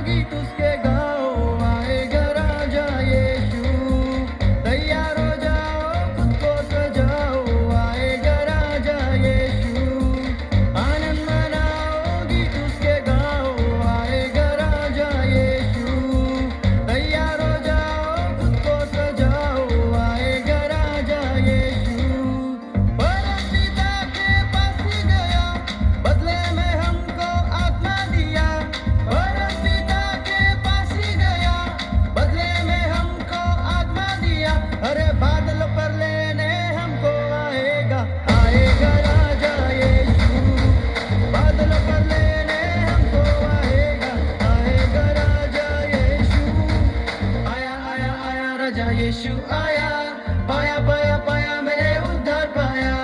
गीत उसके गाओ, आएगा राजा यीशु। तैयार हो जाओ, खुद को सजाओ, आएगा राजा यीशु। आनंद मनाओ, गीत उसके गाओ, आएगा राजा यीशु। तैयार हो जाओ, खुद को सजाओ, आएगा राजा यीशु। परमपिता के पास ही गया, बदले में हमको आत्मा दिया। परमपिता के पास ही गया, बदले में हमको आत्मा दिया। अरे बादलों पर लेने हमको आएगा, आएगा राजा यीशु। बादलों पर लेने हमको आएगा, आएगा राजा यीशु। आया आया आया राजा यीशु आया, पाया पाया पाया मैंने उद्धार पाया।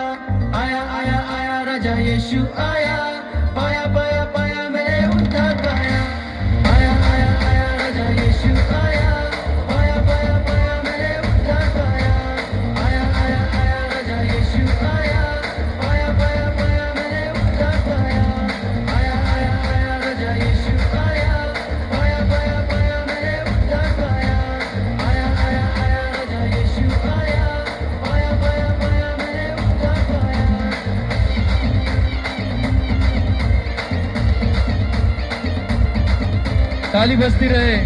आया आया आया राजा यीशु आया, पाया पाया पाया मैंने उद्धार पाया। आया आया आया राजा यीशु आया, पाया पाया पाया मैंने उद्धार पाया। आया आया आया राजा यीशु आया, पाया पाया पाया मैंने उद्धार पाया। आया आया आया राजा यीशु आया, पाया पाया पाया मैंने उद्धार पाया। आया आया आया राजा यीशु आया, पाया पाया पाया मैंने उद्धार पाया। ताली बजती रहे।